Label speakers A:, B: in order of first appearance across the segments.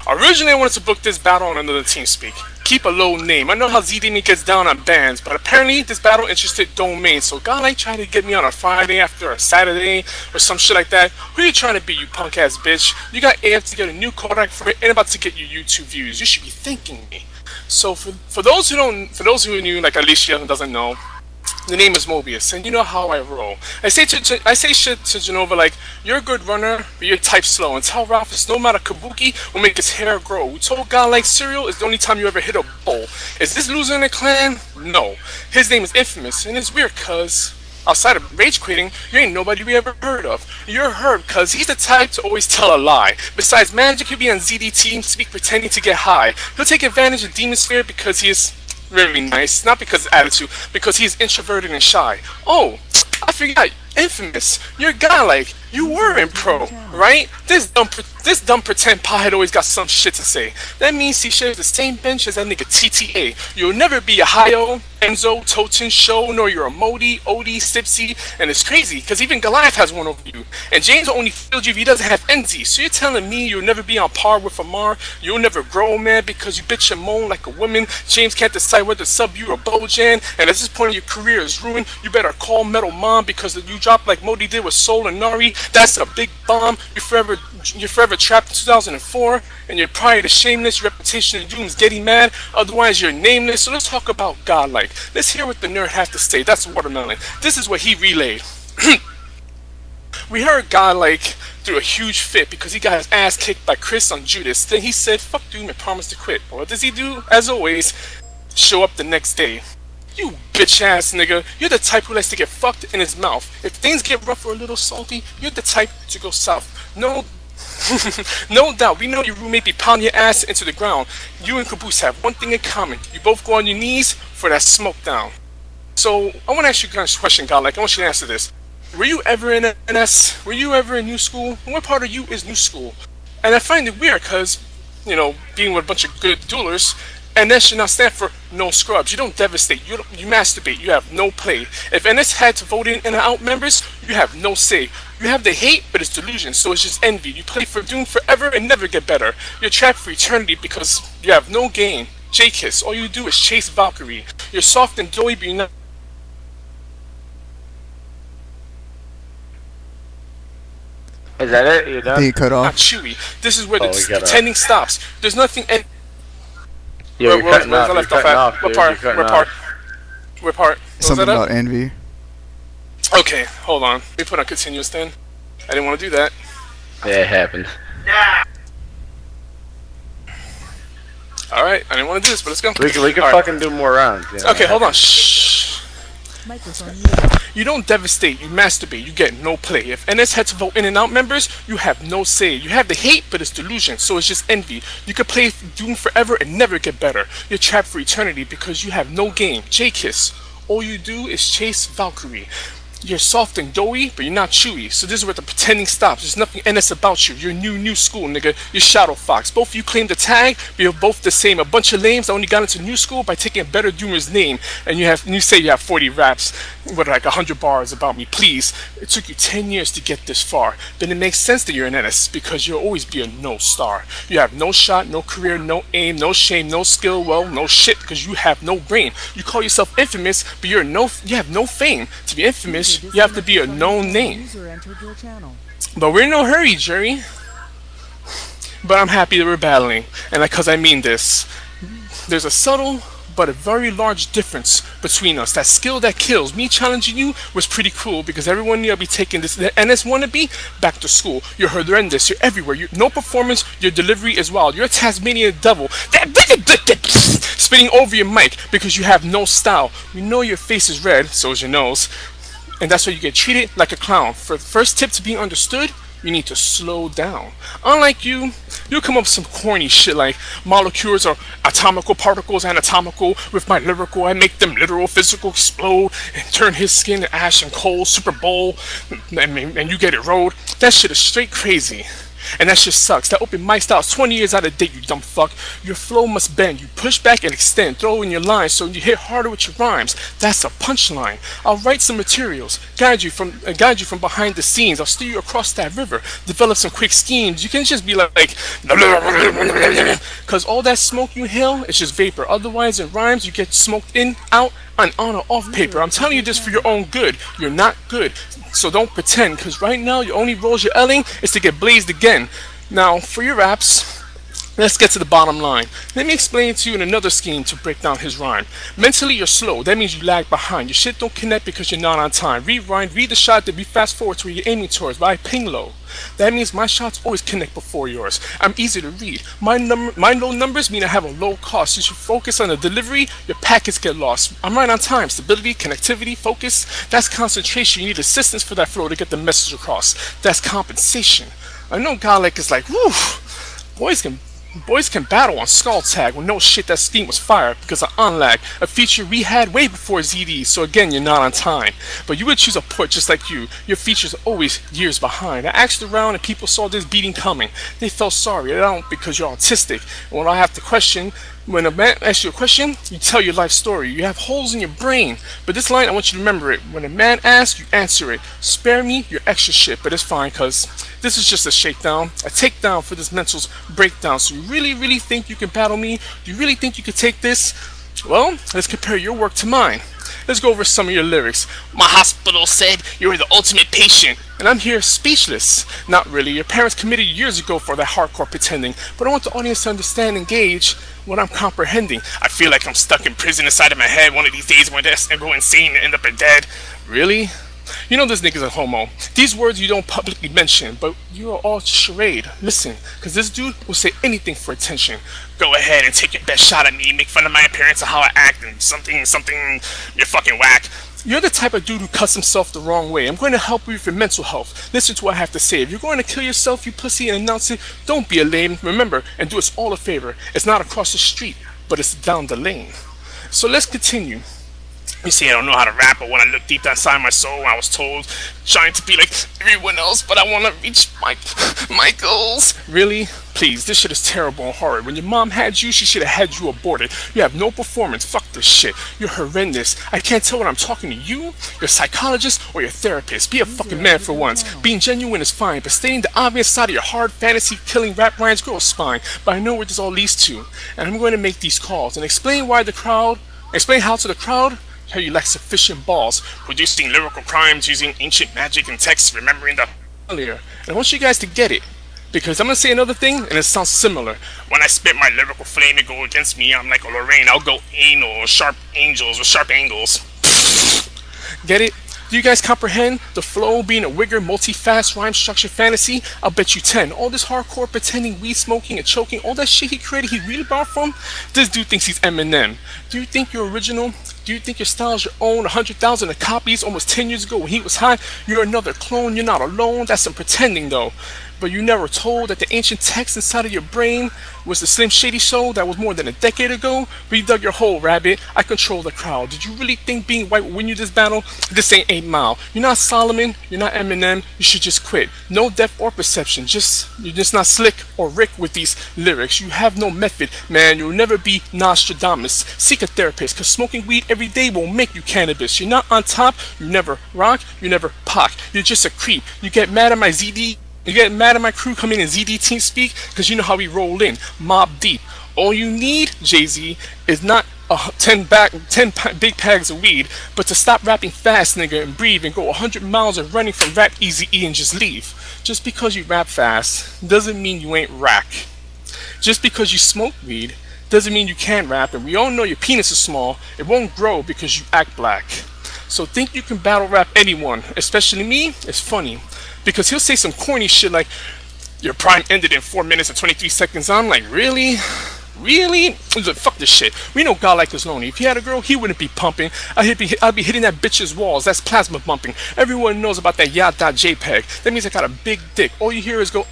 A: Originally, I wanted to book this battle on another TeamSpeak. Keep a low name. I know how ZDME gets down on bands, but apparently this battle interested Domain, so Godlike tried to get me on a Friday after a Saturday or some shit like that. Who you trying to be, you punk ass bitch? You got AF to get a new Kodak for it and about to get your YouTube views. You should be thanking me. So for those who knew, like Alicia who doesn't know, the name is Mobius, and you know how I roll. I say shit to Genova like, you're a good runner, but you're type slow. And tell Ralph it's no matter Kabuki will make his hair grow. We told God like cereal is the only time you ever hit a bowl. Is this loser in the clan? No. His name is Infamous, and it's weird cause outside of rage quitting, you ain't nobody we ever heard of. You're heard cause he's the type to always tell a lie. Besides magic, he'll be on ZD TeamSpeak pretending to get high. He'll take advantage of Demon Sphere because he is really nice, not because of attitude, because he's introverted and shy. Oh, I forgot, Infamous, you're Godlike. You were in pro, right? This dumb pretend pothead always got some shit to say. That means he shares the same bench as that nigga TTA. You'll never be a Hio, Enzo, Toten, Show, nor you're a Modi, Odie, Sipsy, and it's crazy, because even Goliath has one over you. And James will only field you if he doesn't have NZ. So you're telling me you'll never be on par with Amar? You'll never grow, man, because you bitch and moan like a woman? James can't decide whether to sub you or Bojan, and at this point your career is ruined. You better call Metal Mom because you dropped like Modi did with Soul and Nari. That's a big bomb. You're forever trapped in 2004, and you're prior to shameless. Your reputation of doom is getting mad. Otherwise, you're nameless. So let's talk about Godlike. Let's hear what the nerd has to say. That's Watermelon. This is what he relayed. We heard Godlike threw a huge fit because he got his ass kicked by Chris on Judas. Then he said, "Fuck Doom," and promised to quit. What does he do? As always, show up the next day. You bitch ass nigga, you're the type who likes to get fucked in his mouth. If things get rough or a little salty, you're the type to go south. No, no doubt, we know your roommate be pounding your ass into the ground. You and Caboose have one thing in common. You both go on your knees for that smoke down. So, I want to ask you a question, Godlike. I want you to answer this. Were you ever in NS? Were you ever in New School? And what part of you is New School? And I find it weird because, you know, being with a bunch of good duelers, NS should not stand for no scrubs. You don't devastate. You masturbate. You have no play. If NS had to vote in and out members, you have no say. You have the hate, but it's delusion, so it's just envy. You play for Doom forever and never get better. You're trapped for eternity because you have no game. J-Kiss, all you do is chase Valkyrie. You're soft and doughy, but you're not.
B: Is that it? You're done?
C: He cut off.
A: Not chewy. This is where the pretending stops. There's nothing.
B: Yeah, you're cutting off. You're cutting off.
A: What part? What part?
C: Something about envy.
A: Okay, hold on. Let me put on continuous then. I didn't want to do that.
B: Yeah, it happened.
A: Alright, I didn't want to do this, but let's go.
B: We can fucking do more rounds. Yeah.
A: Okay, hold on. Shh. You don't devastate, you masturbate, you get no play. If NS had to vote in and out members, you have no say. You have the hate, but it's delusion, so it's just envy. You could play Doom forever and never get better. You're trapped for eternity because you have no game. J-Kiss, all you do is chase Valkyrie. You're soft and doughy, but you're not chewy. So this is where the pretending stops. There's nothing NS about you. You're new school, nigga. You're Shadow Fox. Both of you claim the tag, but you're both the same. A bunch of lames that only got into new school by taking a better Doomer's name. And you say you have 40 raps with like 100 bars about me. Please, it took you 10 years to get this far. Then it makes sense that you're an NS because you'll always be a no star. You have no shot, no career, no aim, no shame, no skill. Well, no shit because you have no brain. You call yourself infamous, but you have no fame. To be infamous, you have to be a known name. But we're in no hurry, Jerry. But I'm happy that we're battling, and because I mean this. There's a subtle but a very large difference between us. That skill that kills. Me challenging you was pretty cool because everyone knew I'd be taking this NS wannabe back to school. You're horrendous. You're everywhere. No performance. Your delivery is wild. You're a Tasmanian devil. Spitting over your mic because you have no style. We know your face is red, so is your nose. And that's why you get treated like a clown. For the first tip to being understood, you need to slow down. Unlike you come up with some corny shit like molecules are atomical particles, anatomical. With my lyrical, I make them literal, physical, explode, and turn his skin to ash and coal, Super Bowl, and you get it rolled. That shit is straight crazy. And that shit sucks. That open mic style's 20 years out of date, you dumb fuck. Your flow must bend. You push back and extend. Throw in your lines so you hit harder with your rhymes. That's a punchline. I'll write some materials. Guide you from behind the scenes. I'll steer you across that river. Develop some quick schemes. You can just be like, cause all that smoke you inhale is just vapor. Otherwise in rhymes you get smoked in, out, and on or off paper. I'm telling you this for your own good. You're not good. So don't pretend, cause right now your only roles you're elling is to get blazed again. Now for your raps, let's get to the bottom line. Let me explain to you in another scheme to break down his rhyme. Mentally you're slow, that means you lag behind. Your shit don't connect because you're not on time. Rewind, read the shot, then we fast forward to where you're aiming towards, but I ping low. That means my shots always connect before yours. I'm easy to read. My low numbers mean I have a low cost. Since you focus on the delivery, your packets get lost. I'm right on time. Stability, connectivity, focus, that's concentration. You need assistance for that flow to get the message across. That's compensation. I know Godlike is like, woo, boys can battle on Skull Tag when no shit, that scheme was fired because of Unlag, a feature we had way before ZD, so again you're not on time. But you would choose a port just like you. Your features are always years behind. I asked around and people saw this beating coming. They felt sorry. I don't, because you're autistic. And when I have to question, when a man asks you a question, you tell your life story. You have holes in your brain. But this line, I want you to remember it. When a man asks, you answer it. Spare me your extra shit, but it's fine, cause this is just a shakedown, a takedown for this mental's breakdown. So you really think you can battle me? Do you really think you can take this? Well, let's compare your work to mine. Let's go over some of your lyrics. My hospital said you were the ultimate patient, and I'm here speechless. Not really. Your parents committed years ago for that hardcore pretending, but I want the audience to understand and gauge what I'm comprehending. I feel like I'm stuck in prison inside of my head. One of these days, when I go insane and end up dead. Really? You know this nigga's a homo. These words you don't publicly mention, but you are all charade. Listen, cause this dude will say anything for attention. Go ahead and take your best shot at me, make fun of my appearance and how I act and something, you're fucking whack. You're the type of dude who cuts himself the wrong way. I'm going to help you with your mental health. Listen to what I have to say. If you're going to kill yourself, you pussy, and announce it, don't be a lame. Remember, and do us all a favor. It's not across the street, but it's down the lane. So let's continue. You see, I don't know how to rap, but when I look deep inside my soul, I was told, trying to be like everyone else, but I want to reach my goals. Really? Please, this shit is terrible and horrid. When your mom had you, she should have had you aborted. You have no performance. Fuck this shit. You're horrendous. I can't tell when I'm talking to you, your psychologist, or your therapist. Be a fucking man for once. Being genuine is fine, but stating the obvious side of your hard fantasy-killing rap rhymes grows spine. But I know where this all leads to, and I'm going to make these calls and explain how to the crowd, how you lack sufficient balls, producing lyrical crimes using ancient magic and text, remembering the earlier. And I want you guys to get it, because I'm gonna say another thing and it sounds similar. When I spit my lyrical flame and go against me, I'm like a Lorraine. I'll go anal, sharp angels with sharp angles. Get it? Do you guys comprehend the flow being a wigger, multi-fast, rhyme structure fantasy? I'll bet you 10. All this hardcore pretending, weed smoking and choking, all that shit he created, he really bought from? This dude thinks he's Eminem. Do you think you're original? Do you think your style's your own? 100,000 of copies almost 10 years ago when he was high? You're another clone, you're not alone. That's some pretending though. But you never told that the ancient text inside of your brain was the Slim Shady show that was more than a decade ago? But you dug your hole, rabbit. I control the crowd. Did you really think being white will win you this battle? This ain't 8 Mile. You're not Solomon, you're not Eminem, you should just quit. No depth or perception, you're just not Slick or Rick with these lyrics. You have no method, man. You'll never be Nostradamus. Seek a therapist, cause smoking weed every day won't make you cannabis. You're not on top, you never rock, you never pock. You're just a creep. You get mad at my ZD. You get mad at my crew coming in ZD team speak, because you know how we roll in, mob deep. All you need, Jay-Z, is not 10 big bags of weed, but to stop rapping fast, nigga, and breathe and go 100 miles of running from Rap Eazy-E and just leave. Just because you rap fast doesn't mean you ain't rack. Just because you smoke weed doesn't mean you can't rap, and we all know your penis is small. It won't grow because you act black. So think you can battle rap anyone, especially me? It's funny. Because he'll say some corny shit like, your prime ended in 4 minutes and 23 seconds. I'm like, really? Really? He's like, fuck this shit. We know Godlike is lonely. If he had a girl, he wouldn't be pumping. I'd be hitting that bitch's walls. That's plasma bumping. Everyone knows about that yacht.jpg. That means I got a big dick. All you hear is go,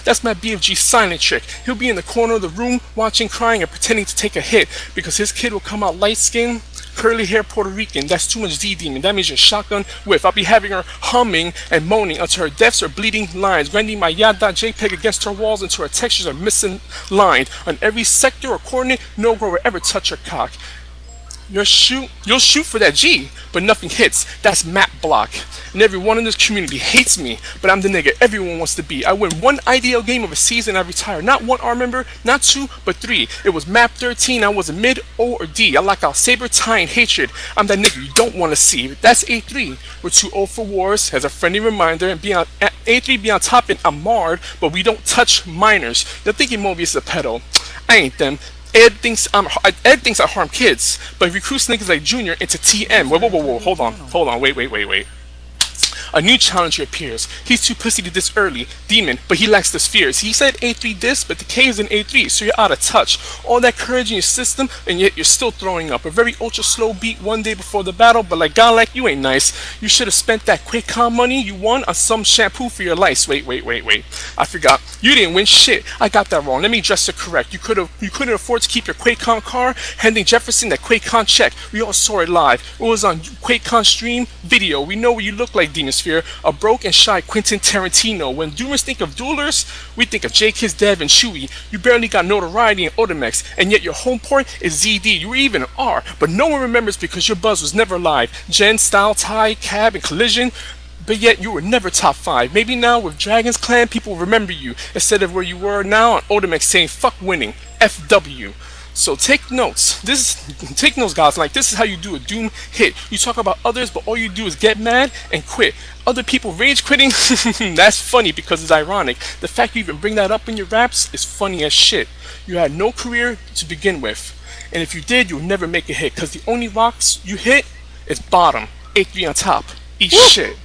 A: That's my BFG silent trick. He'll be in the corner of the room, watching, crying, and pretending to take a hit because his kid will come out light skinned, curly hair Puerto Rican. That's too much Z-Demon. That means your shotgun whiff. I'll be having her humming and moaning until her deafs are bleeding lines, grinding my JPEG against her walls until her textures are misaligned. On every sector or coordinate, no girl will ever touch her cock. You'll shoot for that G, but nothing hits. That's map block. And everyone in this community hates me, but I'm the nigga everyone wants to be. I win one IDL game of a season, I retire. Not one R member, not two, but three. It was map 13, I was a mid, O, or D. I like our saber tying hatred. I'm that nigga you don't want to see. That's A3. We're too old for wars, as a friendly reminder, and A3 be on top and I'm marred, but we don't touch minors. They're thinking Mobius is a pedo. I ain't them. Ed thinks I harm kids, but he recruits niggas like Junior into TM. Whoa, hold on, wait. A new challenger appears. He's too pussy to this early, Demon, but he lacks the spheres. He said A3 this, but the K is in A3, so you're out of touch. All that courage in your system, and yet you're still throwing up. A very ultra slow beat one day before the battle, but like Godlike, you ain't nice. You should have spent that QuakeCon money you won on some shampoo for your lice. Wait. I forgot. You didn't win shit. I got that wrong. Let me dress it correct. You couldn't afford to keep your QuakeCon car, handing Jefferson that QuakeCon check. We all saw it live. It was on QuakeCon stream video. We know what you look like, Demon Sphere. A broke and shy Quentin Tarantino. When doomers think of duelers, we think of J-Kiss, Dev, and Chewie. You barely got notoriety in Odomex, and yet your home port is ZD. You were even R, but no one remembers because your buzz was never live. Gen, Style, Tie, Cab, and Collision. But yet you were never top 5. Maybe now with Dragon's Clan, people remember you instead of where you were now on Odomex saying fuck winning. FW. So take notes. Take notes, guys. Like, this is how you do a Doom hit. You talk about others, but all you do is get mad and quit. Other people rage quitting, that's funny because it's ironic. The fact you even bring that up in your raps is funny as shit. You had no career to begin with. And if you did, you'll never make a hit because the only rocks you hit is bottom. A3 on top. Eat shit.